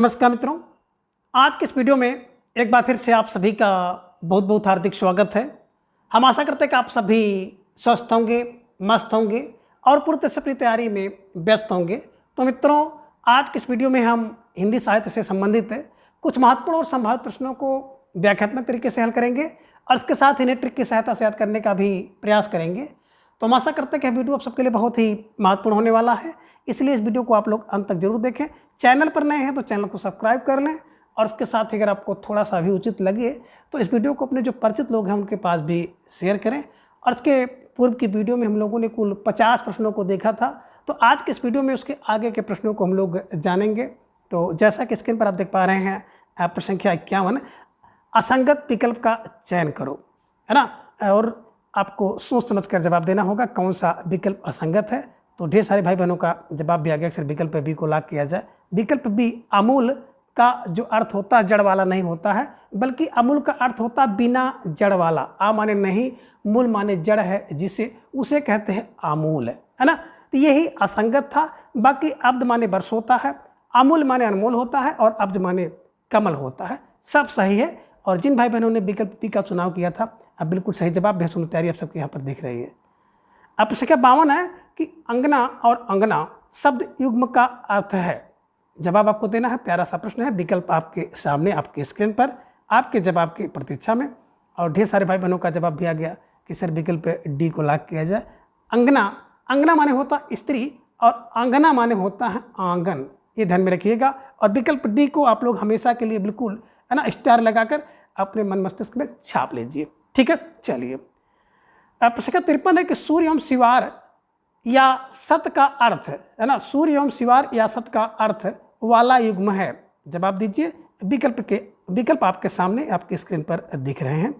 नमस्कार मित्रों, आज के इस वीडियो में एक बार फिर से आप सभी का बहुत बहुत हार्दिक स्वागत है। हम आशा करते हैं कि आप सभी स्वस्थ होंगे, मस्त होंगे और पूरी तरह से अपनी तैयारी में व्यस्त होंगे। तो मित्रों, आज के इस वीडियो में हम हिंदी साहित्य से संबंधित कुछ महत्वपूर्ण और संभावित प्रश्नों को व्याख्यात्मक तरीके से हल करेंगे और इसके साथ इन्हें ट्रिक की सहायता से याद करने का भी प्रयास करेंगे। तो हम आशा करते हैं कि यह वीडियो आप सबके लिए बहुत ही महत्वपूर्ण होने वाला है, इसलिए इस वीडियो को आप लोग अंत तक जरूर देखें। चैनल पर नए हैं तो चैनल को सब्सक्राइब कर लें और उसके साथ ही अगर आपको थोड़ा सा भी उचित लगे तो इस वीडियो को अपने जो परिचित लोग हैं उनके पास भी शेयर करें। और इसके पूर्व की वीडियो में हम लोगों ने कुल 50 प्रश्नों को देखा था, तो आज के इस वीडियो में उसके आगे के प्रश्नों को हम लोग जानेंगे। तो जैसा कि स्क्रीन पर आप देख पा रहे हैं, प्रश्न संख्या 51, असंगत विकल्प का चयन करो, है ना। और आपको सोच समझ कर जवाब देना होगा कौन सा विकल्प असंगत है। तो ढेर सारे भाई बहनों का जवाब भी आ गया। अक्सर विकल्प बी को लॉक किया जाए। विकल्प बी, अमूल का जो अर्थ होता है जड़ वाला नहीं होता है, बल्कि अमूल का अर्थ होता है बिना जड़ वाला। आ माने नहीं, मूल माने जड़ है, जिसे उसे कहते हैं आमूल, है ना। तो यही असंगत था। बाकी अब्द माने वर्ष होता है, अमूल माने अनमोल होता है और अब्द माने कमल होता है। सब सही है। और जिन भाई बहनों ने विकल्प बी का चुनाव किया था, अब बिल्कुल सही जवाब भी सुनने तैयारी आप सबके यहाँ पर दिख रही है। अब प्रश्न संख्या 52 है कि अंगना और अंगना शब्द युग्म का अर्थ है। जवाब आपको देना है। प्यारा सा प्रश्न है। विकल्प आपके सामने आपके स्क्रीन पर, आपके जवाब की प्रतीक्षा में। और ढेर सारे भाई बहनों का जवाब भी आ गया कि सर विकल्प डी को लॉक किया जाए। अंगना, अंगना माने होता स्त्री और आंगना माने होता है आंगन, ये ध्यान में रखिएगा। और विकल्प डी को आप लोग हमेशा के लिए बिल्कुल, है ना, स्टार लगाकर अपने मन मस्तिष्क में छाप लीजिए। ठीक है, चलिए। प्रश्न 53 है कि सूर्य एवं शिवार या सत का अर्थ, है ना, सूर्य एवं शिवार या सत का अर्थ वाला युग्म है। जवाब दीजिए। विकल्प आपके सामने आपकी स्क्रीन पर दिख रहे हैं।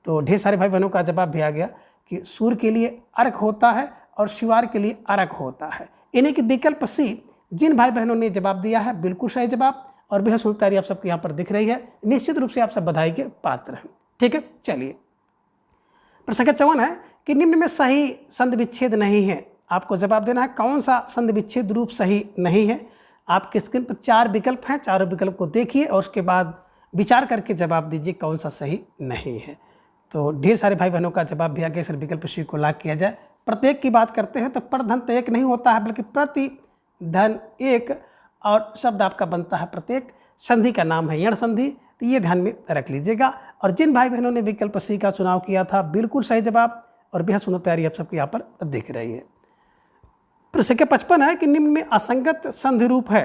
तो ढेर सारे भाई बहनों का जवाब भी आ गया कि सूर्य के लिए अर्क होता है और शिवार के लिए अरक होता है। यानी कि विकल्प सी, जिन भाई बहनों ने जवाब दिया है, बिल्कुल सही जवाब और बेहद सुंदर तैयारी आप सबके यहाँ पर दिख रही है। निश्चित रूप से आप सब बधाई के पात्र हैं। ठीक है, चलिए। प्रश्न संख्या 54 है कि निम्न में सही संधि विच्छेद नहीं है। आपको जवाब देना है कौन सा संधि विच्छेद रूप सही नहीं है। आपके स्क्रीन पर 4 विकल्प हैं, चारों विकल्प को देखिए और उसके बाद विचार करके जवाब दीजिए कौन सा सही नहीं है। तो ढेर सारे भाई बहनों का जवाब भी आ गया, सर विकल्प सी को लॉक किया जाए। प्रत्येक की बात करते हैं तो प्रधन तो एक नहीं होता है, बल्कि प्रति धन एक, और शब्द आपका बनता है प्रत्येक। संधि का नाम है यण संधि, तो ये ध्यान में रख लीजिएगा। और जिन भाई बहनों ने विकल्प सी का चुनाव किया था, बिल्कुल सही जवाब और बेहद सुंदर तैयारी आप सबके यहाँ पर दिख रही है। प्रश्न संख्या 55 है कि निम्न में असंगत संधि रूप है।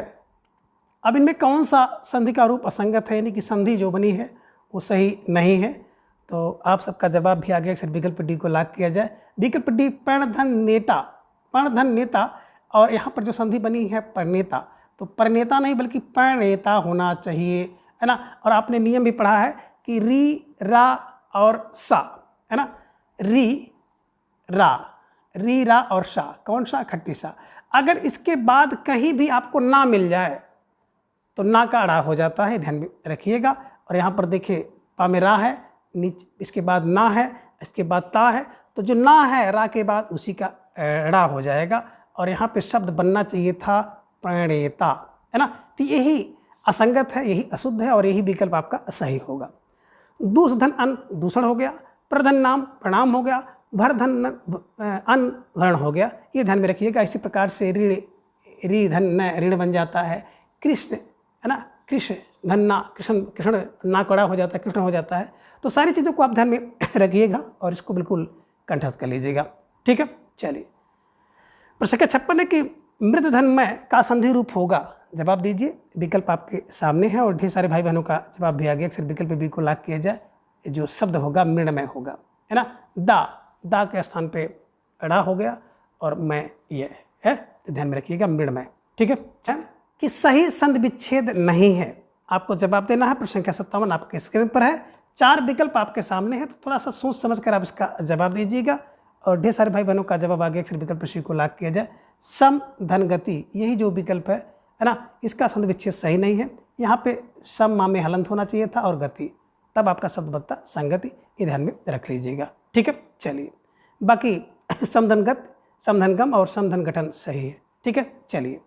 अब इनमें कौन सा संधि का रूप असंगत है, यानी कि संधि जो बनी है वो सही नहीं है। तो आप सबका जवाब भी आ गया, सर विकल्प डी को लॉक किया जाए। विकल्प डी, प्रणधन नेता, प्रणधन नेता। और यहाँ पर जो संधि बनी है परनेता, तो परनेता नहीं बल्कि प्रणेता होना चाहिए, है ना। और आपने नियम भी पढ़ा है कि री, रा और सा, है ना, री रा और सा, कौन सा, खट्टी सा। अगर इसके बाद कहीं भी आपको ना मिल जाए तो ना का अड़ा हो जाता है, ध्यान में रखिएगा। और यहाँ पर देखिए, पा में रा है, नीचे इसके बाद ना है, इसके बाद ता है, तो जो ना है रा के बाद उसी का अड़ा हो जाएगा और यहाँ पे शब्द बनना चाहिए था प्रणेता, है ना। तो यही असंगत है, यही अशुद्ध है और यही विकल्प आपका सही होगा। दूषधन अन दूषण हो गया, प्रधन नाम प्रणाम हो गया, भरधन अन वर्ण हो गया, ये ध्यान में रखिएगा। इसी प्रकार से ऋण, री धन न ऋण बन जाता है। कृष्ण, है ना, कृष्ण धन ना, कृष्ण, कृष्ण ना कड़ा हो जाता है, कृष्ण हो जाता है। तो सारी चीज़ों को आप ध्यान में रखिएगा और इसको बिल्कुल कंठस्थ कर लीजिएगा। ठीक है, चलिए। प्रश्न संख्या 56 है कि मृत धनमय का संधि रूप होगा। जवाब दीजिए। विकल्प आपके सामने है और ढेर सारे भाई बहनों का जवाब भी आ गया। अक्सर विकल्प बी को लॉक किया जाए। जो शब्द होगा मृणमय होगा, है ना। दा के स्थान पे अड़ा हो गया और मैं ये है, तो ध्यान में रखिएगा मृणमय। ठीक है, चल कि सही संधि विच्छेद नहीं है। आपको जवाब देना है। प्रश्न संख्या 57 आपके स्क्रीन पर है। 4 विकल्प आपके सामने है, तो थोड़ा सा सोच समझ कर आप इसका जवाब दीजिएगा। और ढेर सारे भाई बहनों का जवाब आ गया, अक्सर विकल्प सी को लॉक किया जाए। सम धन गति, यही जो विकल्प है ना, इसका संधि विच्छेद सही नहीं है। यहाँ पे सम मा में हलंत होना चाहिए था और गति, तब आपका शब्द बनता संगति, ये ध्यान में रख लीजिएगा। ठीक है, चलिए। बाकी समधनगत, समधनगम और समधन गठन सही है। ठीक है, चलिए।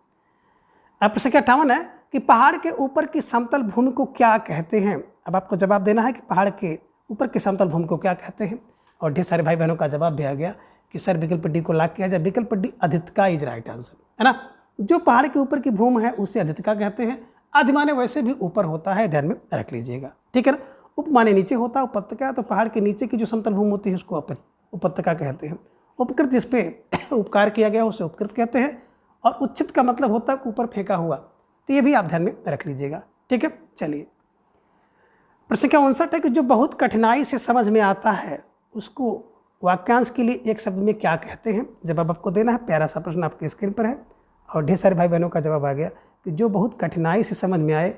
अब प्रश्न संख्या 58 है कि पहाड़ के ऊपर की समतल भूमि को क्या कहते हैं। अब आपको जवाब देना है कि पहाड़ के ऊपर की समतल भूमि को क्या कहते हैं। और ढेर सारे भाई बहनों का जवाब भी आ गया कि सर विकल्प डी को लॉक किया जाए। विकल्प डी अधिकता इज राइट आंसर, है ना। जो पहाड़ के ऊपर की भूमि है उसे अधिकता कहते हैं। अधिमाने वैसे भी ऊपर होता है, ध्यान में रख लीजिएगा, ठीक है ना। उपमाने नीचे होता है, उपत्यका तो पहाड़ के नीचे की जो समतल भूमि होती है उसको उपत्यका कहते हैं। उपकृत जिसपे उपकार किया गया उसे उपकृत कहते हैं। और उच्छित का मतलब होता है ऊपर फेंका हुआ, तो ये भी आप ध्यान में रख लीजिएगा, ठीक है। चलिए, प्रश्न संख्या 59 है कि जो बहुत कठिनाई से समझ में आता है उसको वाक्यांश के लिए एक शब्द में क्या कहते हैं। जवाब आपको देना है। प्यारा सा प्रश्न आपके स्क्रीन पर है और ढेर सारे भाई बहनों का जवाब आ गया कि जो बहुत कठिनाई से समझ में आए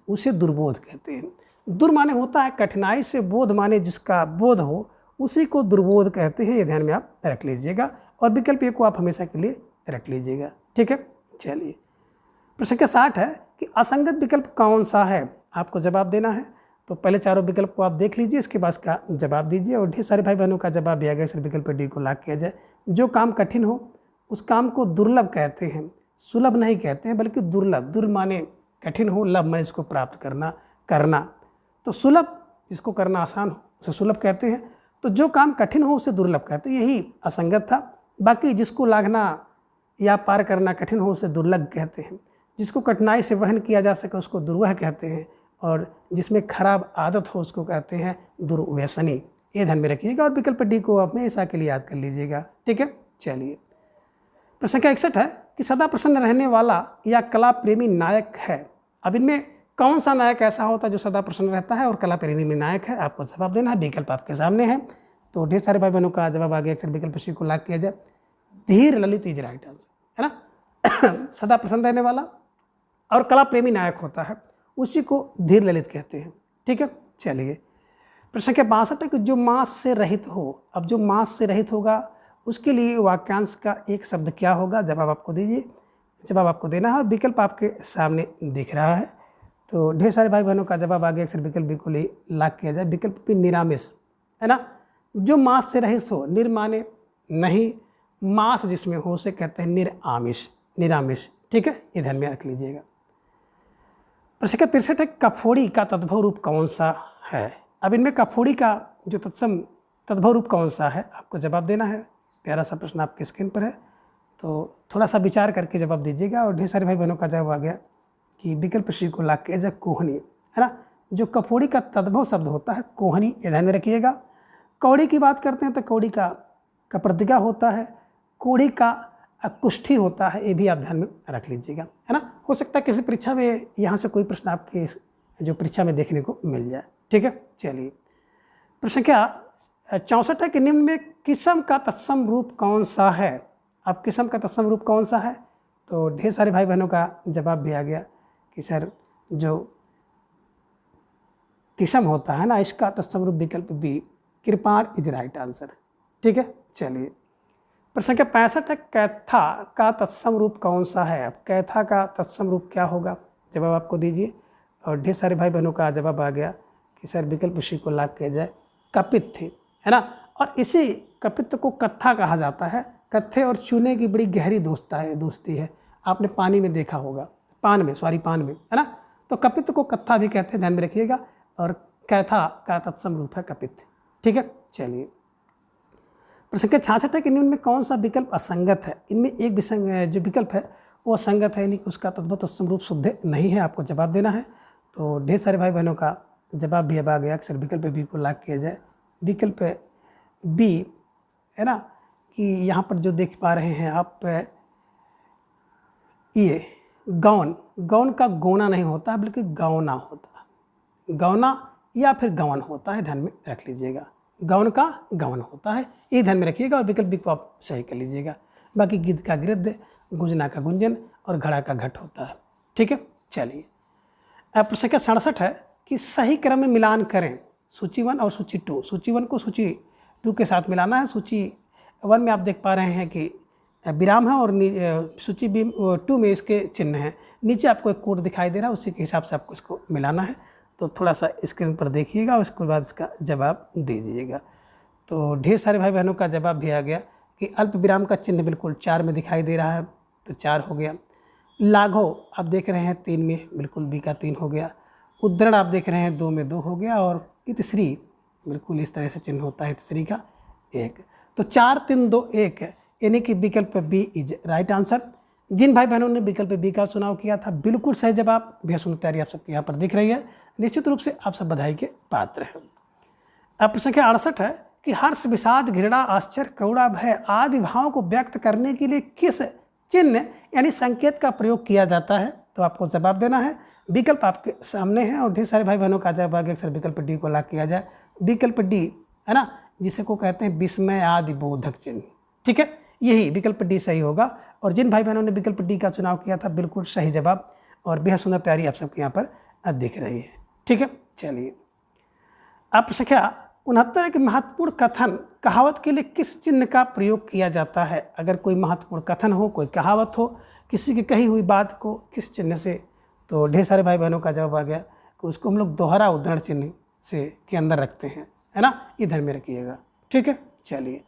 उसे दुर्बोध कहते हैं। दुर माने होता है कठिनाई से, बोध माने जिसका बोध हो, उसी को दुर्बोध कहते हैं। ये ध्यान में आप रख लीजिएगा और विकल्प ए को आप हमेशा के लिए रख लीजिएगा, ठीक है। चलिए, प्रश्न संख्या 60 है कि असंगत विकल्प कौन सा है। आपको जवाब देना है, तो पहले चारों विकल्प को आप देख लीजिए, इसके बाद का जवाब दीजिए। और ढेर सारे भाई बहनों का जवाब भी आ गया, इस विकल्प डी को लॉक किया जाए। जो काम कठिन हो उस काम को दुर्लभ कहते हैं, सुलभ नहीं कहते हैं बल्कि दुर्लभ। दुर् माने कठिन हो, लभ माने इसको प्राप्त करना। तो सुलभ जिसको करना आसान हो उसे सुलभ कहते हैं। तो जो काम कठिन हो उसे दुर्लभ कहते हैं, यही असंगत था। बाकी जिसको लाघना या पार करना कठिन हो उसे दुर्लभ कहते हैं। जिसको कठिनाई से वहन किया जा सके उसको दुर्वह कहते हैं। और जिसमें खराब आदत हो उसको कहते हैं दुर्व्यसनी। ये ध्यान में रखिएगा और विकल्प डी को आप हमेशा के लिए याद कर लीजिएगा, ठीक है। चलिए, प्रश्न संख्या 61 है कि सदा प्रसन्न रहने वाला या कला प्रेमी नायक है। अब इनमें कौन सा नायक ऐसा होता है जो सदा प्रसन्न रहता है और कला प्रेमी में नायक है। आपको जवाब देना है, विकल्प आपके सामने है। तो ढेर सारे भाई बहनों का जवाब आ गया, अक्सर विकल्प सी को लॉक किया जाए। धीर ललित इज राइट आंसर, है ना। सदा प्रसन्न रहने वाला और कला प्रेमी नायक होता है, उसी को धीर ललित कहते हैं, ठीक है। चलिए, प्रश्न संख्या 62 है कि जो मांस से रहित हो। अब जो मांस से रहित होगा उसके लिए वाक्यांश का एक शब्द क्या होगा। जवाब आपको दीजिए, जवाब आपको देना है और विकल्प आपके सामने दिख रहा है। तो ढेर सारे भाई बहनों का जवाब आ गया, अक्सर विकल्प बिल्कुल ही लॉक किया जाए। विकल्प भी निरामिष, है ना। जो मांस से रहित हो, निर्माने नहीं, मांस जिसमें हो उसे कहते हैं निरामिष, ठीक है। ये ध्यान में रख लीजिएगा। प्रश्न संख्या 63 है कफोड़ी का तद्भव रूप कौन सा है। अब इनमें कफोड़ी का जो तद्भव रूप कौन सा है, आपको जवाब देना है। प्यारा सा प्रश्न आपके स्क्रीन पर है, तो थोड़ा सा विचार करके जवाब दीजिएगा। और ढेर सारे भाई बहनों का जवाब आ गया कि विकल्प सी को लॉक किया जाए, कोहनी, है ना। जो कफोड़ी का तद्भव शब्द होता है कोहनी, ये ध्यान में रखिएगा। कौड़ी की बात करते हैं तो कौड़ी का प्रतिज्ञा होता है, कोड़ी का कुष्ठी होता है, ये भी आप ध्यान में रख लीजिएगा, है ना। हो सकता है किसी परीक्षा में यहाँ से कोई प्रश्न आपके जो परीक्षा में देखने को मिल जाए, ठीक है। चलिए, प्रश्न संख्या 64 है कि निम्न में किस्म का तत्सम रूप कौन सा है। अब किस्म का तत्सम रूप कौन सा है, तो ढेर सारे भाई बहनों का जवाब भी आ गया कि सर जो किस्म होता है ना, इसका तत्सम रूप विकल्प बी कृपाण इज राइट आंसर, ठीक है। चलिए, प्रश्न संख्या 65 है कैथा का तत्सम रूप कौन सा है। अब कैथा का तत्सम रूप क्या होगा, जवाब आपको दीजिए। और ढेर सारे भाई बहनों का जवाब आ गया कि सर विकल्प सी को लॉक किया जाए, कपित्थ, है ना। और इसी कपित्थ को कत्था कहा जाता है। कत्थे और चूने की बड़ी गहरी दोस्ती है। आपने पानी में देखा होगा, पान में, है ना। तो कपित्थ को कत्था भी कहते हैं, ध्यान में रखिएगा। और कैथा का तत्सम रूप है कपित्थ, ठीक है। चलिए, प्रश्न संख्या 66 है कि निम्न में कौन सा विकल्प असंगत है। इनमें एक जो विकल्प है वो असंगत है, यानी कि उसका तद्भव तत्सम रूप शुद्ध नहीं है। आपको जवाब देना है। तो ढेर सारे भाई बहनों का जवाब भी अब आ गया, अक्सर विकल्प बी को लॉक किया जाए। विकल्प बी, है ना, कि यहाँ पर जो देख पा रहे हैं आप, ये गौन का गोना नहीं होता बल्कि गौना होता है। गौना या फिर गवन होता है, ध्यान में रख लीजिएगा। गौन का गवन होता है, ये ध्यान में रखिएगा और विकल्प बी को आप सही कर लीजिएगा। बाकी गिद्ध का गिद्ध, गुंजना का गुंजन और घड़ा का घट होता है, ठीक है। चलिए, अब प्रश्न संख्या 67 है कि सही क्रम में मिलान करें सूची 1 और सूची 2। सूची 1 को सूची 2 के साथ मिलाना है। सूची 1 में आप देख पा रहे हैं कि विराम है और सूची 2 में इसके चिन्ह हैं। नीचे आपको एक कोड दिखाई दे रहा है, उसी के हिसाब से आपको इसको मिलाना है। तो थोड़ा सा स्क्रीन पर देखिएगा, उसके बाद इसका जवाब दीजिएगा। तो ढेर सारे भाई बहनों का जवाब भी आ गया कि अल्प विराम का चिन्ह बिल्कुल 4 में दिखाई दे रहा है, तो 4 हो गया। लाघव आप देख रहे हैं 3 में, बिल्कुल बी का 3 हो गया। उद्धरण आप देख रहे हैं 2 में 2 हो गया। और इतश्री बिल्कुल इस तरह से चिन्ह होता है इतश्री का 1। तो 4 3 2 1 यानी कि विकल्प बी इज राइट आंसर। जिन भाई बहनों ने विकल्प बी का चुनाव किया था बिल्कुल सही जवाब। बेहद तैयारी आप सबके यहाँ पर दिख रही है, निश्चित रूप से आप सब बधाई के पात्र हैं। अब प्रश्न संख्या 68 है कि हर्ष, विषाद, घृणा, आश्चर्य, करुणा, भय आदि भावों को व्यक्त करने के लिए किस चिन्ह यानी संकेत का प्रयोग किया जाता है? तो आपको जवाब देना है। विकल्प आपके सामने हैं और ढेर सारे भाई बहनों का जवाब आगे अक्सर विकल्प डी को लॉक किया जाए। विकल्प डी है ना, जिसे को कहते हैं विस्मय आदि बोधक चिन्ह। ठीक है, यही विकल्प डी सही होगा। और जिन भाई बहनों ने विकल्प डी का चुनाव किया था बिल्कुल सही जवाब और बेहद सुंदर तैयारी आप सबके यहाँ पर दिख रही है। ठीक है, चलिए अब संख्या 69 के महत्वपूर्ण कथन कहावत के लिए किस चिन्ह का प्रयोग किया जाता है? अगर कोई महत्वपूर्ण कथन हो, कोई कहावत हो, किसी की कही हुई बात को किस चिन्ह से, तो ढेर सारे भाई बहनों का जवाब आ गया कि उसको हम लोग दोहरा उद्धरण चिन्ह से के अंदर रखते हैं, है ना, इधर में रखिएगा। ठीक है, चलिए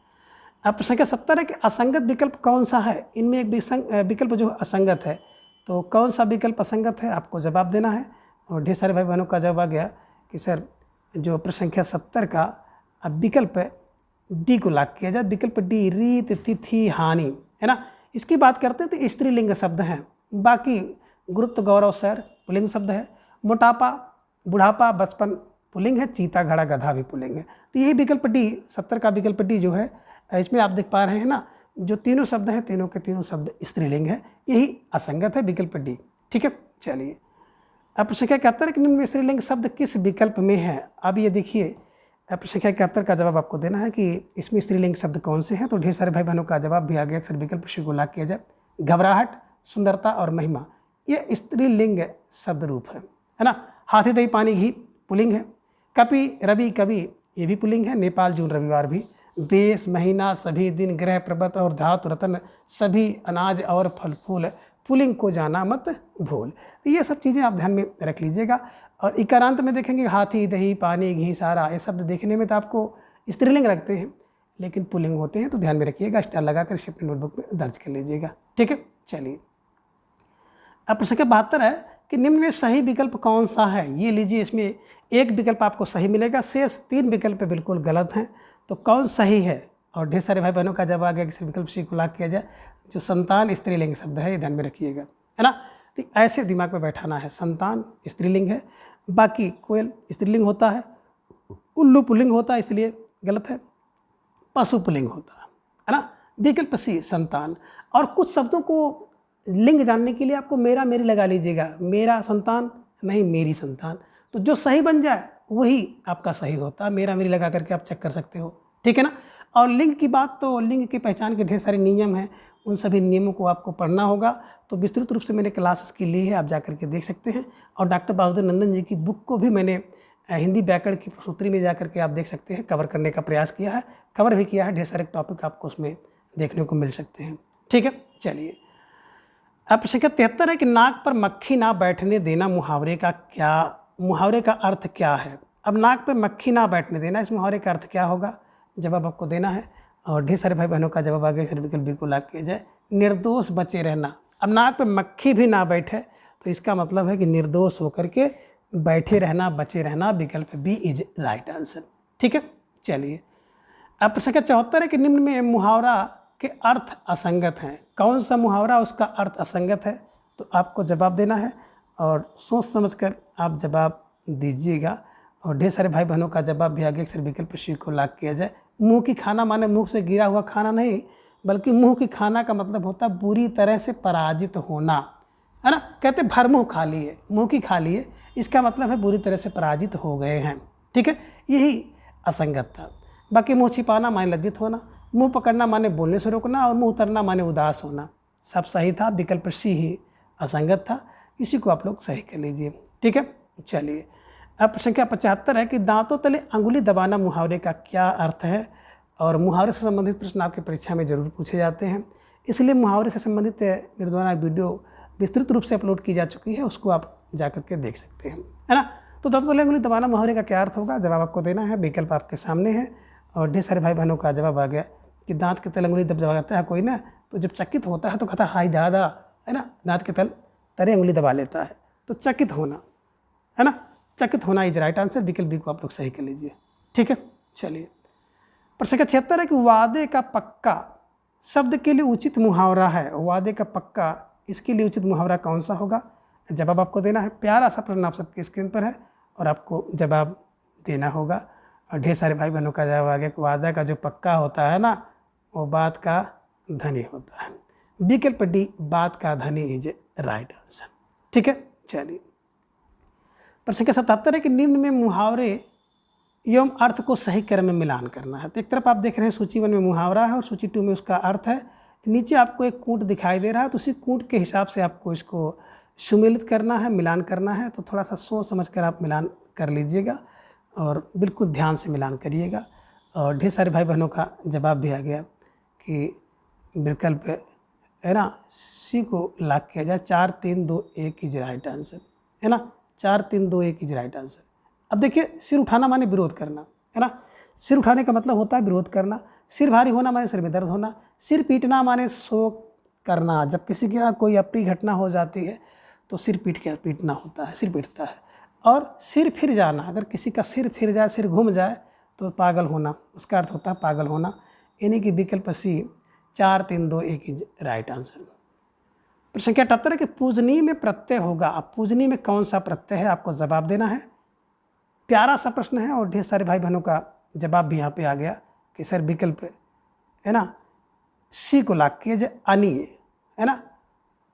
अब संख्या 70 है कि असंगत विकल्प कौन सा है? इनमें एक विकल्प जो असंगत है, तो कौन सा विकल्प असंगत है आपको जवाब देना है। और ढेर सारे भाई बहनों का जवाब आ गया कि सर जो प्रश्न संख्या 70 का अब विकल्प डी को लॉक किया जाए। विकल्प डी रीत, तिथि, हानि, है ना। इसकी बात करते हैं तो स्त्रीलिंग शब्द हैं। बाकी गुरुत्व, गौरव, सैर पुल्लिंग शब्द है। मोटापा, बुढ़ापा, बचपन पुल्लिंग है। चीता, घड़ा, गधा भी पुल्लिंग है। तो यही विकल्प डी 70 का विकल्प डी जो है, इसमें आप देख पा रहे हैं ना, जो तीनों शब्द हैं तीनों के तीनों शब्द स्त्रीलिंग है। यही असंगत है विकल्प डी। ठीक है, चलिए अब प्रश्न संख्या 71 के निम्न में स्त्रीलिंग शब्द किस विकल्प में है? अब ये देखिए, प्रश्न संख्या 71 का जवाब आपको देना है कि इसमें स्त्रीलिंग शब्द कौन से हैं। तो ढेर सारे भाई बहनों का जवाब भी आ गया, अक्सर विकल्प सी को लॉक किया जाए। घबराहट, सुंदरता और महिमा ये स्त्रीलिंग शब्द रूप है ना। हाथी, दही, पानी, घी पुल्लिंग है। कपि, रवि, कवि ये भी पुल्लिंग है। नेपाल, जून, रविवार भी। देश, महीना, सभी दिन, ग्रह, पर्वत और धातु, रत्न, सभी, अनाज और फल फूल पुल्लिंग को जाना मत भूल। तो ये सब चीज़ें आप ध्यान में रख लीजिएगा। और इकारांत में देखेंगे हाथी, दही, पानी, घी, सारा ये शब्द देखने में तो आपको स्त्रीलिंग लगते हैं लेकिन पुल्लिंग होते हैं, तो ध्यान में रखिएगा। स्टार लगाकर इसे अपनी नोटबुक में दर्ज कर लीजिएगा। ठीक है, चलिए अब प्रश्न संख्या 72 है कि निम्न में सही विकल्प कौन सा है? ये लीजिए, इसमें एक विकल्प आपको सही मिलेगा, शेष 3 विकल्प बिल्कुल गलत हैं। तो कौन सही है? और ढेर सारे भाई बहनों का जवाब आ गया कि विकल्प सी को लॉक किया जाए। जो संतान स्त्रीलिंग शब्द है, ये ध्यान में रखिएगा, है ना। तो ऐसे दिमाग में बैठाना है, संतान स्त्रीलिंग है, बाकी कोयल स्त्रीलिंग होता है, उल्लू पुल्लिंग होता है इसलिए गलत है, पशु पुल्लिंग होता है ना। विकल्प सी संतान। और कुछ शब्दों को लिंग जानने के लिए आपको मेरा मेरी लगा लीजिएगा। मेरा संतान नहीं, मेरी संतान। तो जो सही बन जाए वही आपका सही होता है। मेरा मेरी लगा करके आप चेक कर सकते हो। ठीक है ना। और लिंग की बात, तो लिंग की पहचान के ढेर सारे नियम हैं, उन सभी नियमों को आपको पढ़ना होगा। तो विस्तृत रूप से मैंने क्लासेस की ली है, आप जा करके देख सकते हैं। और डॉक्टर बासुदेव नंदन जी की बुक को भी मैंने हिंदी व्याकरण की प्रसूत्री में जा करके आप देख सकते हैं, कवर करने का प्रयास किया है, कवर भी किया है। ढेर सारे टॉपिक आपको उसमें देखने को मिल सकते हैं। ठीक है, चलिए अब प्रश्न 73 है कि नाक पर मक्खी ना बैठने देना मुहावरे का अर्थ क्या है? अब नाक पर मक्खी ना बैठने देना, इस मुहावरे का अर्थ क्या होगा? जवाब आपको देना है। और ढेर सारे भाई बहनों का जवाब आ गया, विकल्प बी को लॉक किया जाए। निर्दोष बचे रहना। अब नाक पे मक्खी भी ना बैठे तो इसका मतलब है कि निर्दोष होकर के बैठे रहना, बचे रहना। विकल्प बी इज राइट आंसर। ठीक है, चलिए अब प्रश्न का 74 है कि निम्न में मुहावरा के अर्थ असंगत हैं। कौन सा मुहावरा उसका अर्थ असंगत है? तो आपको जवाब देना है और सोच समझकर आप जवाब दीजिएगा। और ढेर सारे भाई बहनों का जवाब भी आगे अक्सर विकल्प सी को लॉक किया जाए। मुंह की खाना माने मुंह से गिरा हुआ खाना नहीं, बल्कि मुंह की खाना का मतलब होता है बुरी तरह से पराजित होना, है ना। कहते भर मुँह खा लिए, मुँह की खा लिए, इसका मतलब है बुरी तरह से पराजित हो गए हैं। ठीक है, यही असंगत था। बाकी मुँह छिपाना माने लज्जित होना, मुँह पकड़ना माने बोलने से रोकना, और मुँह उतरना माने उदास होना। सब सही था, विकल्प सी ही असंगत था। इसी को आप लोग सही कर लीजिए। ठीक है, चलिए अब प्रश्न संख्या 75 है कि दांतों तले अंगुली दबाना मुहावरे का क्या अर्थ है? और मुहावरे से संबंधित प्रश्न आपकी परीक्षा में जरूर पूछे जाते हैं, इसलिए मुहावरे से संबंधित मेरे द्वारा वीडियो विस्तृत रूप से अपलोड की जा चुकी है, उसको आप जा करके देख सकते हैं, है ना। तो दांतों तले अंगुली दबाना मुहावरे का क्या अर्थ होगा? जवाब आपको देना है। विकल्प आपके सामने है और ढेर सारे भाई बहनों का जवाब आ गया कि दांत के तले अंगुली दब जाता है कोई ना, तो जब चकित होता है तो कहता हाय दादा, है ना, दांत के तले उंगली दबा लेता है। तो चकित होना, है ना, चकित होना इज राइट आंसर। विकल्प बी को आप लोग सही कर लीजिए। ठीक है, चलिए। प्रश्न 76 है कि वादे का पक्का शब्द के लिए उचित मुहावरा है। वादे का पक्का, इसके लिए उचित मुहावरा कौन सा होगा? जवाब आपको देना है। प्यारा सा प्रश्न आप सबके स्क्रीन पर है और आपको जवाब देना होगा। और ढेर सारे भाई बहनों का जवाब आ गया कि वादा का जो पक्का होता है ना, वो बात का धनी होता है। विकल्प डी, बात का धनी इज राइट आंसर। ठीक है, चलिए। प्रश्न का 77 है कि निम्न में मुहावरे एवं अर्थ को सही क्रम में मिलान करना है। तो एक तरफ आप देख रहे हैं सूची 1 में मुहावरा है और सूची 2 में उसका अर्थ है। नीचे आपको एक कूट दिखाई दे रहा है, तो उसी कूट के हिसाब से आपको इसको सुमेलित करना है, मिलान करना है। तो थोड़ा सा सोच समझ कर आप मिलान कर लीजिएगा और बिल्कुल ध्यान से मिलान करिएगा। और ढेर सारे भाई बहनों का जवाब भी आ गया कि विकल्प है ना, सी को लॉक किया जाए। 4 3 2 1 इज राइट आंसर, है ना, 4 3 2 1 इज राइट आंसर। अब देखिए, सिर उठाना माने विरोध करना, है ना, सिर उठाने का मतलब होता है विरोध करना। सिर भारी होना माने सिर में दर्द होना। सिर पीटना माने शोक करना। जब किसी के यहाँ कोई अप्रिय घटना हो जाती है तो सिर पीटना होता है, सिर पीटता है। और सिर फिर जाना, अगर किसी का सिर फिर जाए, सिर घूम जाए तो पागल होना, उसका अर्थ होता है पागल होना। यानी कि विकल्प सी 4 3 2 1 इज राइट आंसर। प्रश्न 78 है कि पूजनीय में प्रत्यय होगा। अब पूजनीय में कौन सा प्रत्यय है, आपको जवाब देना है। प्यारा सा प्रश्न है और ढेर सारे भाई बहनों का जवाब भी यहाँ पे आ गया कि सर विकल्प है ना, सी को लॉक किया जाए, अनीय, है ना,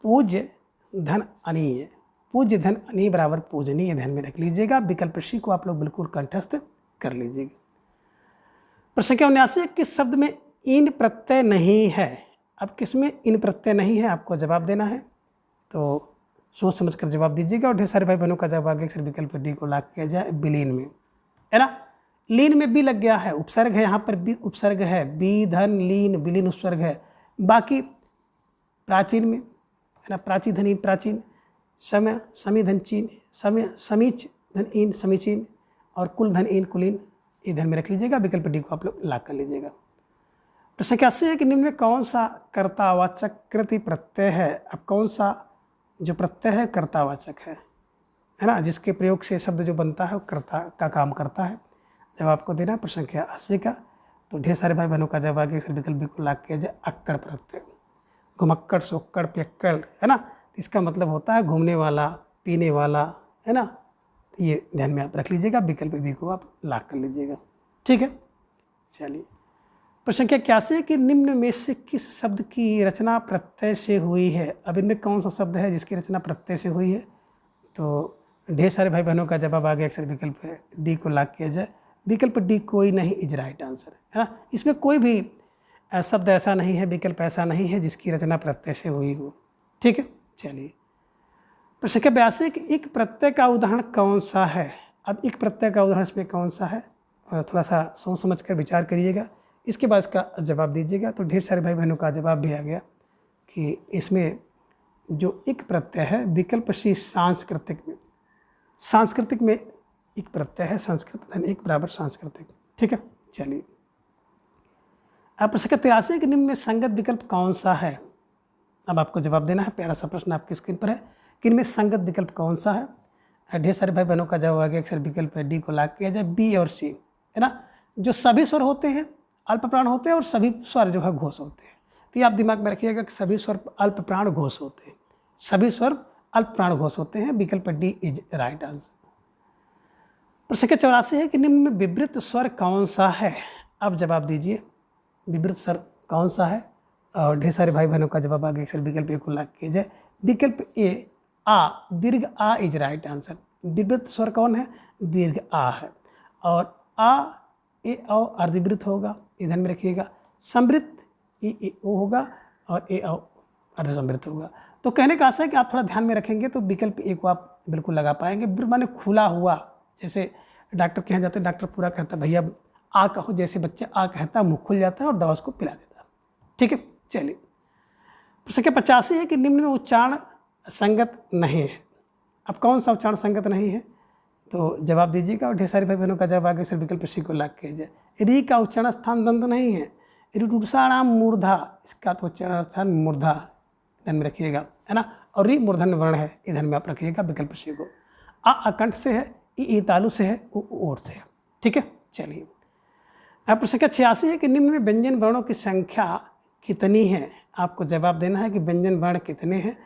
पूज्य धन अनीय। पूज्य धन अनीय बराबर पूजनीय, ध्यान में रख लीजिएगा। विकल्प सी को आप लोग बिल्कुल कंठस्थ कर लीजिएगा। प्रश्न 79 है किस शब्द में इन प्रत्यय नहीं है। अब किस में इन प्रत्यय नहीं है, आपको जवाब देना है। तो सोच समझ कर जवाब दीजिएगा। और ढेर सारे भाई बहनों का जवाब आ गया सर विकल्प डी को लॉक किया जाए, विलीन में, है ना। लीन में बी लग गया है, उपसर्ग है, यहाँ पर बी उपसर्ग है, बी धन लीन, विलीन उपसर्ग है। बाकी प्राचीन में, है ना, प्राची धन इन प्राचीन, समय समी धन चीन, समय समीच धन इन समीचीन, और कुल धन इन कुलीन, ये ध्यान में रख लीजिएगा। विकल्प डी को आप लोग लॉक कर लीजिएगा। प्रश्न 81 है कि निम्न में कौन सा कर्तावाचक कृति प्रत्यय है। अब कौन सा जो प्रत्यय है कर्तावाचक है ना, जिसके प्रयोग से शब्द जो बनता है वो कर्ता का काम करता है। जब आपको देना प्रश्न संख्या 80 का, तो ढेर सारे भाई बहनों का जवाब आ गया सर विकल्प बी को लॉक किया जाए, अक्कड़ प्रत्यय। घुमक्कड़ सोक्कड़ पियक्कड़, है ना, इसका मतलब होता है घूमने वाला, पीने वाला, है ना। ये ध्यान में आप रख लीजिएगा। विकल्प बी को आप लॉक कर लीजिएगा। ठीक है, चलिए। प्रश्न संख्या 81 है कि निम्न में से किस शब्द की रचना प्रत्यय से हुई है। अब इनमें कौन सा शब्द है जिसकी रचना प्रत्यय से हुई है। तो ढेर सारे भाई बहनों का जवाब आ गया अक्सर विकल्प डी को लॉक किया जाए। विकल्प डी कोई नहीं इज राइट आंसर, है ना। इसमें कोई भी शब्द ऐसा नहीं है, विकल्प ऐसा नहीं है जिसकी रचना प्रत्यय से हुई हो। ठीक है, चलिए। प्रश्न संख्या 82 कि एक प्रत्यय का उदाहरण कौन सा है। अब एक प्रत्यय का उदाहरण इसमें कौन सा है, थोड़ा सा सोच समझ कर विचार करिएगा, इसके बाद इसका जवाब दीजिएगा। तो ढेर सारे भाई बहनों का जवाब भी आ गया कि इसमें जो एक प्रत्यय है विकल्प सी सांस्कृतिक में, सांस्कृतिक में एक प्रत्यय है, संस्कृत धन एक बराबर सांस्कृतिक। ठीक है, चलिए। अब प्रश्न 83 के निम्न में संगत विकल्प कौन सा है। अब आपको जवाब देना है। प्यारा सा प्रश्न आपकी स्क्रीन पर है कि इनमें संगत विकल्प कौन सा है। ढेर सारे भाई बहनों का जवाब आ गया अक्सर विकल्प डी को लॉक किया जाए, बी और सी, है ना। जो सभी स्वर होते हैं अल्प प्राण होते हैं और सभी स्वर जो है घोष होते हैं। तो ये आप दिमाग में रखिएगा कि सभी स्वर अल्प प्राण घोष होते हैं, सभी स्वर अल्प प्राण घोष होते हैं। विकल्प डी इज राइट आंसर। प्रश्न संख्या 84 है कि निम्न में विवृत स्वर कौन सा है। अब जवाब दीजिए, विवृत स्वर कौन सा है। और ढेर सारे भाई बहनों का जवाब आ गया अक्सर विकल्प ए को लॉक किया जाए। विकल्प ए आ, दीर्घ आ इज राइट आंसर। विवृत स्वर कौन है, दीर्घ आ है। और आ ए औ अर्धवृत्त होगा, ध्यान में रखिएगा। समृद्ध ए ओ होगा और ए औ अर्धसमृद्ध होगा। तो कहने का आशा है कि आप थोड़ा ध्यान में रखेंगे तो विकल्प ए को आप बिल्कुल लगा पाएंगे। माने खुला हुआ, जैसे डॉक्टर के यहाँ जाते हैं, डॉक्टर पूरा कहता है भैया आ कहो, जैसे बच्चे आ कहता है मुँह खुल जाता है और दवा उसको पिला देता है। ठीक है, चलिए। प्रश्न 85 है कि निम्न में उच्चारण संगत नहीं है। अब कौन सा उच्चारण संगत नहीं है, तो जवाब दीजिएगा। और ढेर सारे भाई बहनों का जवाब आगे सर विकल्प सी को लॉक किया जाए। री का उच्चारण स्थान दंत नहीं है, ऋटुषाणाम मूर्धा, इसका तो उच्चारण स्थान मूर्धा, ध्यान में रखिएगा, है ना, और री मूर्धन्य वर्ण है, ये ध्यान में आप रखिएगा विकल्प सी को। आ अकंठ से है, ई तालु से है, उ ओर से है। ठीक है, चलिए अब प्रश्न संख्या 86 है कि निम्न में व्यंजन वर्णों की संख्या कितनी है। आपको जवाब देना है कि व्यंजन वर्ण कितने हैं,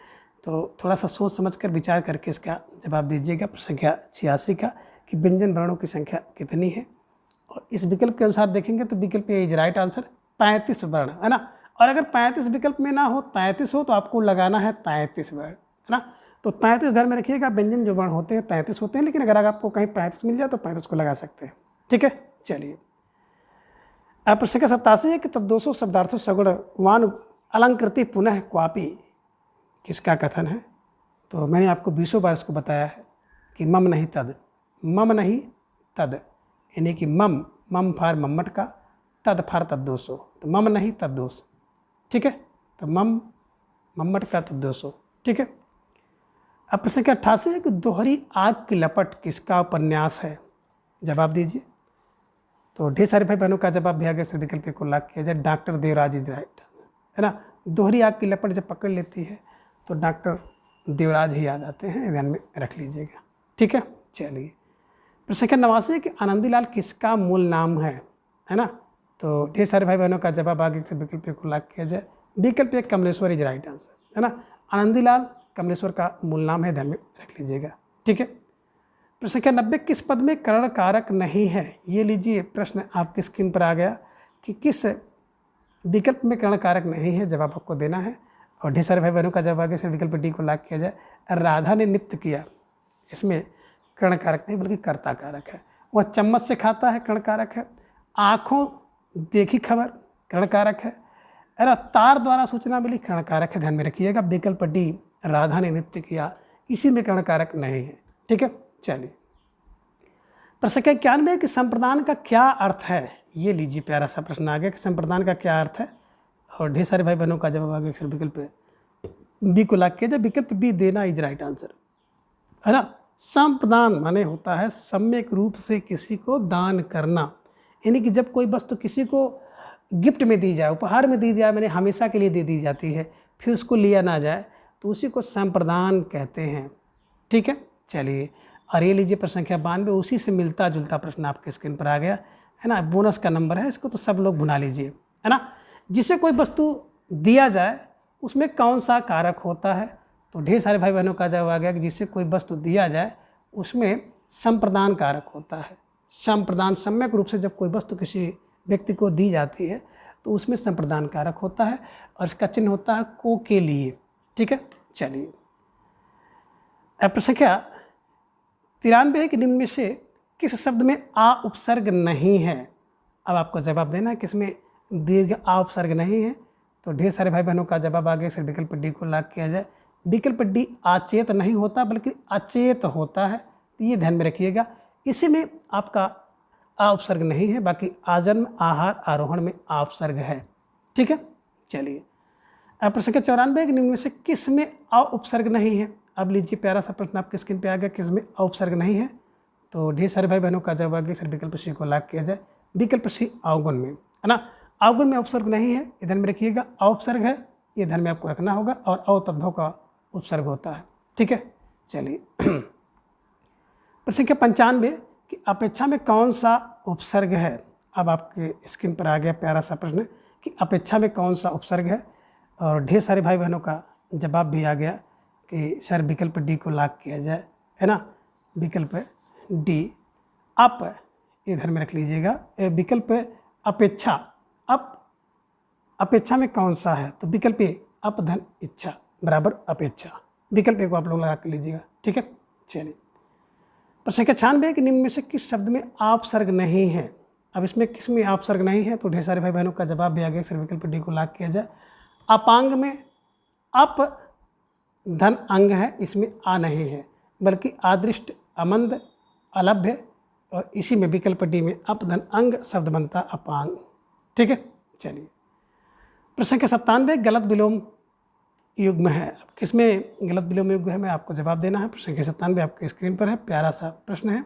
तो थोड़ा सा सोच समझकर विचार करके इसका जवाब दीजिएगा प्रश्न संख्या 86 का कि व्यंजन वर्णों की संख्या कितनी है। और इस विकल्प के अनुसार देखेंगे तो विकल्प ए इज राइट आंसर, 35 वर्ण, है ना। और अगर 35 विकल्प में ना हो, 33 हो, तो आपको लगाना है 33 वर्ण, है ना। तो 33 ध्यान में रखिएगा, व्यंजन जो वर्ण होते हैं 33 होते हैं, लेकिन अगर आपको कहीं 35 मिल जाए तो 35 को लगा सकते हैं। ठीक है, चलिए अब प्रश्न का 87 है कि तद्दोषो शब्दार्थो सगुण वान अलंकृति पुनः क्वापि किसका कथन है। तो मैंने आपको 20 बार इसको बताया है कि मम नहीं तद, मम नहीं तद, यानी कि मम, मम फार मम्मट का, तद फार तद्दोषो, तो मम नहीं तद्दोष। ठीक है, तो मम मम्मट का तद्दोषो। ठीक है, अब प्रश्न का 88 है कि दोहरी आग की लपट किसका उपन्यास है। जवाब दीजिए। तो ढेर सारे भाई बहनों का जवाब भी आ गया, सर विकल्प को लॉक किया जाए, डॉक्टर देवराज इज राइट, है ना। दोहरी आग की लपट जब पकड़ लेती है तो डॉक्टर देवराज ही याद आते हैं, ध्यान में रख लीजिएगा। ठीक है, चलिए प्रश्न संख्या 89 है कि आनंदीलाल किसका मूल नाम है ना। तो ढेर सारे भाई बहनों का जवाब आगे से विकल्प को लॉक किया जाए, विकल्प एक कमलेश्वर इज राइट आंसर, है ना। आनंदीलाल कमलेश्वर का मूल नाम है, ध्यान में रख लीजिएगा। ठीक है, प्रश्न संख्या 90 किस पद में करण कारक नहीं है। ये लीजिए प्रश्न आपकी स्क्रीन पर आ गया कि किस विकल्प में करण कारक नहीं है, जवाब आपको देना है। और ढेर सारे भाई बहनों का जवाब आगे से विकल्प डी को लॉक किया जाए, राधा ने नृत्य किया, इसमें कर्ण कारक नहीं बल्कि कर्ता कारक है। वह चम्मच से खाता है, कर्ण कारक है। आँखों देखी खबर, कर्ण कारक है। अरे तार द्वारा सूचना मिली, कर्ण कारक है, ध्यान में रखिएगा। विकल्प डी राधा ने नृत्य किया, इसी में कर्ण कारक नहीं है। ठीक है, चलिए प्रश्न संख्या 91 कि संप्रदान का क्या अर्थ है। ये लीजिए प्यारा सा प्रश्न आ गया कि संप्रदान का क्या अर्थ है। और ढेर सारे भाई बहनों का जवाब आ गया अक्सर विकल्प बी को लॉक किया जाए, विकल्प बी देना इज राइट आंसर, है ना। संप्रदान माने होता है सम्यक रूप से किसी को दान करना, यानी कि जब कोई वस्तु किसी को गिफ्ट में दी जाए, उपहार में दी जाए, मैंने हमेशा के लिए दे दी जाती है, फिर उसको लिया ना जाए, तो उसी को संप्रदान कहते हैं। ठीक है, चलिए और ये लीजिए प्रश्न संख्या 92, उसी से मिलता जुलता प्रश्न आपके स्क्रीन पर आ गया, है ना। बोनस का नंबर है, इसको तो सब लोग भुना लीजिए, है ना। जिसे कोई वस्तु दिया जाए उसमें कौन सा कारक होता है। तो ढेर सारे भाई बहनों का जवाब आ गया कि जिसे कोई वस्तु दिया जाए उसमें संप्रदान कारक होता है। संप्रदान, सम्यक रूप से जब कोई वस्तु किसी व्यक्ति को दी जाती है तो उसमें संप्रदान कारक होता है, और इसका चिन्ह होता है को के लिए। ठीक है, चलिए अब प्रश्न संख्या 93 है कि निम्न में से किस शब्द में आ उपसर्ग नहीं है। अब आपको जवाब देना है किसमें दीर्घ आ उपसर्ग नहीं है। तो ढेर सारे भाई बहनों का जवाब आ गया, सिर्फ विकल्प डी को लॉक किया जाए, विकल्प डी आचेत नहीं होता बल्कि अचेत होता है, तो ये ध्यान में रखिएगा। इसी में आपका आ उपसर्ग नहीं है, बाकी आजन्म, आहार, आरोहण में आ उपसर्ग है। ठीक है, चलिए अब प्रश्न संख्या 94 निम्न में से किस में आ उपसर्ग नहीं है। अब लीजिए प्यारा सा प्रश्न आपके स्क्रीन पे आ गया, किस में आ उपसर्ग नहीं है। तो ढेर सारे भाई बहनों का जवाब आ गया, सिर्फ विकल्प सी को लॉक किया जाए, विकल्प सी अवगुण में, है ना। अवगुण में उपसर्ग नहीं है, ये ध्यान में रखिएगा। अवसर्ग है, ये ध्यान में आपको रखना होगा, और अवतद्भव का उपसर्ग होता है। ठीक है, चलिए प्रश्न संख्या 95 कि अपेक्षा में कौन सा उपसर्ग है। अब आपके स्क्रीन पर आ गया प्यारा सा प्रश्न कि अपेक्षा में कौन सा उपसर्ग है। और ढेर सारे भाई बहनों का जवाब भी आ गया कि सर विकल्प डी को लॉक किया जाए, है ना। विकल्प डी अप, ये ध्यान में रख लीजिएगा। विकल्प अपेक्षा, अप अपेक्षा में कौन सा है। तो विकल्प ए अप धन इच्छा बराबर अपेक्षा, विकल्प ए को आप लोग लगा कर लीजिएगा। ठीक है, चलिए प्रश्न संख्या 96 कि निम्न में से किस शब्द में आपसर्ग नहीं है। अब इसमें किस में आपसर्ग नहीं है। तो ढेर सारे भाई बहनों का जवाब भी आ गया, सर विकल्प डी को लॉक किया जाए। अपांग में अप धन अंग है, इसमें आ नहीं है बल्कि आदृष्ट, अमंद, अलभ्य, और इसी में विकल्प डी में अप धन अंग शब्द बनता अपांग। ठीक है, चलिए प्रश्न संख्या 97 गलत विलोम युग्म है। अब किसमें गलत विलोम युग्म है, मैं आपको जवाब देना है। प्रश्न संख्या 97 आपके स्क्रीन पर है, प्यारा सा प्रश्न है।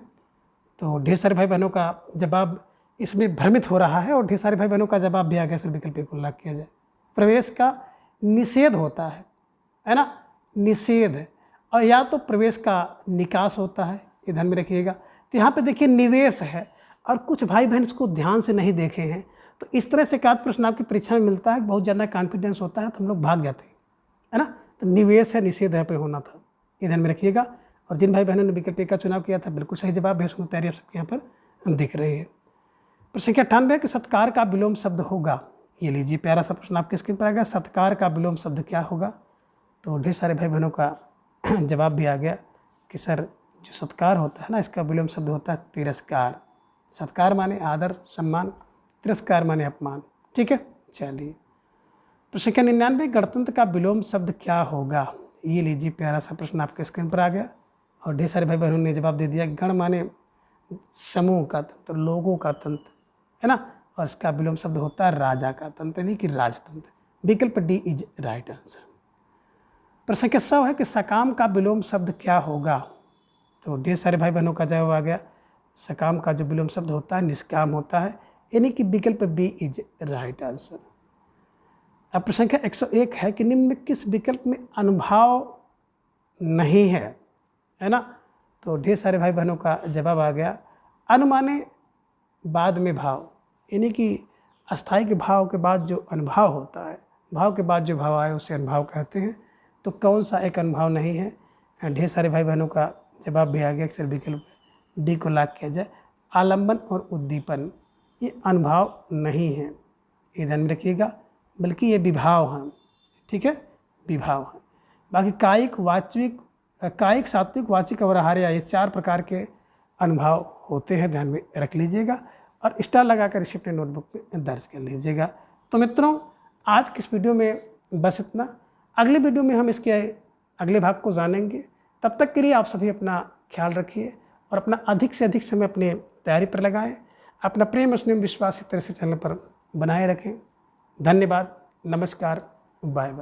तो ढेर सारे भाई बहनों का जवाब इसमें भ्रमित हो रहा है, और ढेर सारे भाई बहनों का जवाब भी आ गया, सर विकल्प को लॉक किया जाए। प्रवेश का निषेध होता है ना। निषेध और या तो प्रवेश का निकास होता है, ये ध्यान में रखिएगा। तो यहाँ पे देखिए निवेश है और कुछ भाई बहन इसको ध्यान से नहीं देखे हैं, तो इस तरह से एक आध प्रश्न आपकी परीक्षा में मिलता है, बहुत ज़्यादा कॉन्फिडेंस होता है तो हम लोग भाग जाते हैं, है ना। तो निवेश है, निषेध यहाँ पे होना था, ये ध्यान में रखिएगा। और जिन भाई बहनों ने विकल्प ए का चुनाव किया था बिल्कुल सही जवाब है, उसकी तैयारी आप सबके यहाँ पर दिख रही है। प्रश्न संख्या 98 कि सत्कार का विलोम शब्द होगा, ये लीजिए प्यारा सा प्रश्न आपके स्क्रीन पर आ गया, सत्कार का विलोम शब्द क्या होगा। तो ढेर सारे भाई बहनों का जवाब भी आ गया कि सर जो सत्कार होता है ना, इसका विलोम शब्द होता है तिरस्कार। सत्कार माने आदर सम्मान, तिरस्कार माने अपमान, ठीक है। चलिए प्रश्न संख्या 99 गणतंत्र का विलोम शब्द क्या होगा, ये लीजिए प्यारा सा प्रश्न आपके स्क्रीन पर आ गया और ढेर सारे भाई बहनों ने जवाब दे दिया। गण माने समूह का तंत्र, लोगों का तंत्र, है ना, और इसका विलोम शब्द होता है राजा का तंत्र, यानी कि राजतंत्र। विकल्प डी इज राइट आंसर। प्रश्न संख्या 100 है कि सकाम का विलोम शब्द क्या होगा। तो ढेर सारे भाई बहनों का जवाब आ गया, सकाम का जो विलोम शब्द होता है निष्काम होता है, यानी कि विकल्प बी इज राइट आंसर। अब प्रश्न संख्या 101 है कि निम्न में किस विकल्प में अनुभाव नहीं है ना। तो ढेर सारे भाई बहनों का जवाब आ गया, अनुमाने बाद में भाव, यानी कि अस्थाई के भाव के बाद जो अनुभाव होता है, भाव के बाद जो भाव आए उसे अनुभाव कहते हैं। तो कौन सा एक अनुभाव नहीं है। ढेर सारे भाई बहनों का जवाब भी आ गया, अक्सर विकल्प डी को लॉक किया जाए, आलम्बन और उद्दीपन ये अनुभाव नहीं है, ये ध्यान में रखिएगा, बल्कि ये विभाव हैं, ठीक है, विभाव हैं। बाकी कायिक सात्विक वाचिक और आहार्य ये 4 प्रकार के अनुभाव होते हैं, ध्यान में रख लीजिएगा और स्टार लगाकर इसे अपने नोटबुक में दर्ज कर लीजिएगा। तो मित्रों आज की इस वीडियो में बस इतना, अगले वीडियो में हम इसके अगले भाग को जानेंगे। तब तक के लिए आप सभी अपना ख्याल रखिए और अपना अधिक से अधिक समय अपने तैयारी पर लगाएं। अपना प्रेम स्नेह विश्वास इस तरह से चैनल पर बनाए रखें। धन्यवाद, नमस्कार, बाय बाय।